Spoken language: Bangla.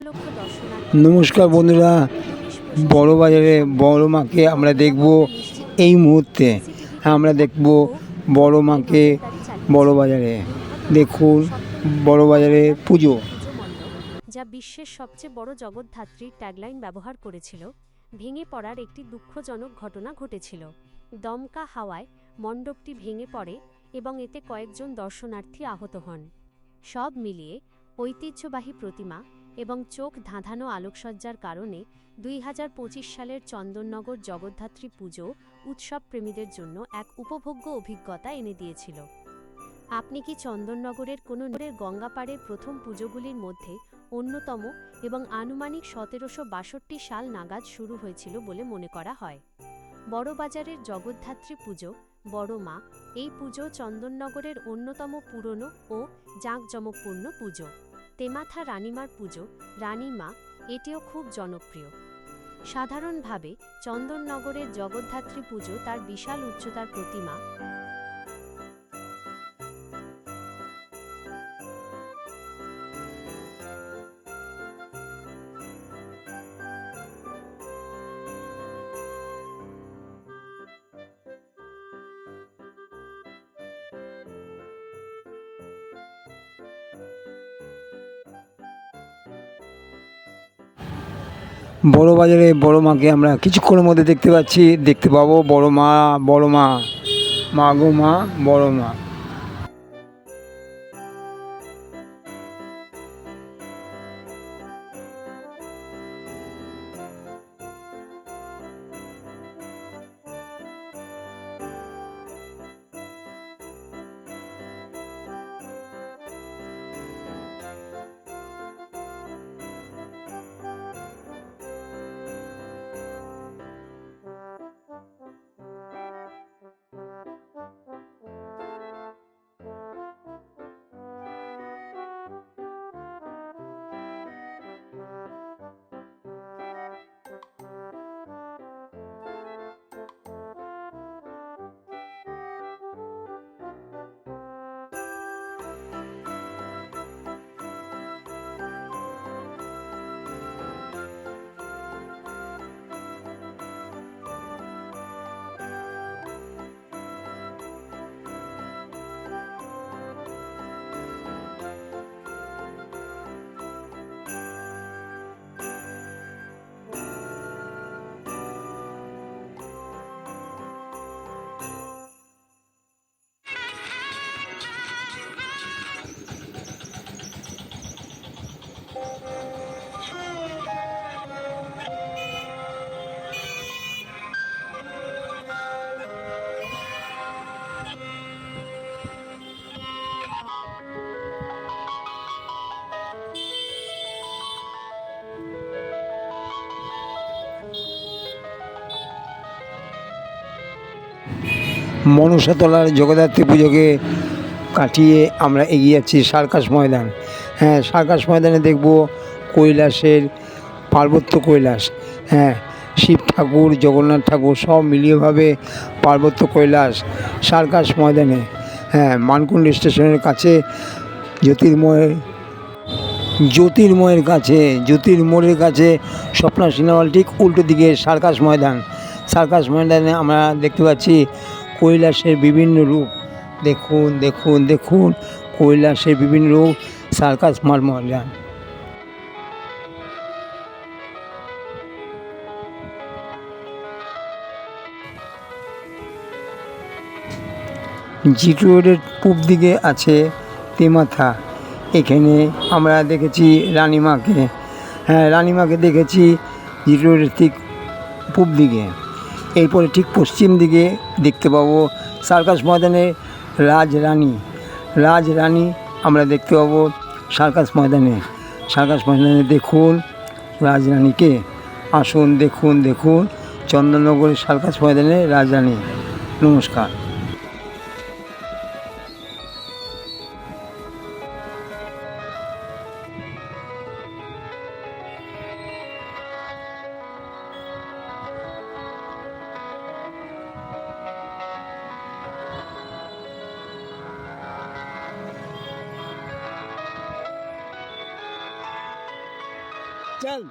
লক্ষ দর্শনার্থী নমস্কার বন্ধুরা, বড় বাজারে বড় মাকে আমরা দেখব এই মুহূর্তে। হ্যাঁ, আমরা দেখব বড় মাকে বড় বাজারে। দেখুন বড় বাজারে পুজো। যা বিশ্বের সবচেয়ে বড় জগদ্ধাত্রীর ট্যাগলাইন ব্যবহার করেছিল, ভেঙে পড়ার একটি দুঃখজনক ঘটনা ঘটেছিল। দমকা হাওয়ায় মণ্ডপটি ভেঙে পড়ে এবং এতে কয়েকজন দর্শনার্থী আহত হন। সব মিলিয়ে ঐতিহ্যবাহী প্রতিমা এবং চোখ ধাঁধানো আলোকসজ্জার কারণে 2025 সালের চন্দননগর জগদ্ধাত্রী পুজো উৎসব প্রেমীদের জন্য এক উপভোগ্য অভিজ্ঞতা এনে দিয়েছিল। আপনি কি চন্দননগরের কোনো গঙ্গাপাড়ের প্রথম পুজোগুলির মধ্যে অন্যতম এবং আনুমানিক 1762 সাল নাগাদ শুরু হয়েছিল বলে মনে করা হয়? বড়বাজারের জগদ্ধাত্রী পুজো, বড় মা, এই পুজো চন্দননগরের অন্যতম পুরনো ও জাঁকজমকপূর্ণ পুজো। তেমাথা রানীমার পুজো, রানী মা, এটিও খুব জনপ্রিয়। সাধারণভাবে চন্দননগরের জগদ্ধাত্রী পুজো তার বিশাল উচ্চতার প্রতিমা বড় বাজারে বড় মাকে আমরা কিছুক্ষণের মধ্যে দেখতে পাবো। বড় মা, বড় মা, মা গো মা, বড় মা। মনসাতলার জগদ্ধাত্রী পুজোকে কাটিয়ে আমরা এগিয়ে যাচ্ছি সার্কাস ময়দান। হ্যাঁ, সার্কাস ময়দানে দেখব কৈলাসের পার্বত্য কৈলাস। হ্যাঁ, শিব ঠাকুর, জগন্নাথ ঠাকুর সব মিলিয়েভাবে পার্বত্য কৈলাস সার্কাস ময়দানে। হ্যাঁ, মানকুণ্ড স্টেশনের কাছে জ্যোতির্ময়ের কাছে স্বপ্না সিনেমা হল ঠিক উল্টো দিকে সার্কাস ময়দান। সার্কাস ময়দানে আমরা দেখতে পাচ্ছি কৈলাসের বিভিন্ন রূপ। দেখুন দেখুন দেখুন কৈলাসের বিভিন্ন রূপ সার্কাস ময়দান। জিটি রোডের পূব দিকে আছে তেমাথা। এখানে আমরা দেখেছি রানীমাকে। হ্যাঁ, রানীমাকে দেখেছি জিটি রোডের ঠিক পূব দিকে। এরপরে ঠিক পশ্চিম দিকে দেখতে পাবো সার্কাস ময়দানে রাজরানী আমরা দেখতে পাবো সার্কাস ময়দানে। দেখুন রাজরানীকে। আসুন দেখুন চন্দননগরের সার্কাস ময়দানে রাজরানী। নমস্কার। চল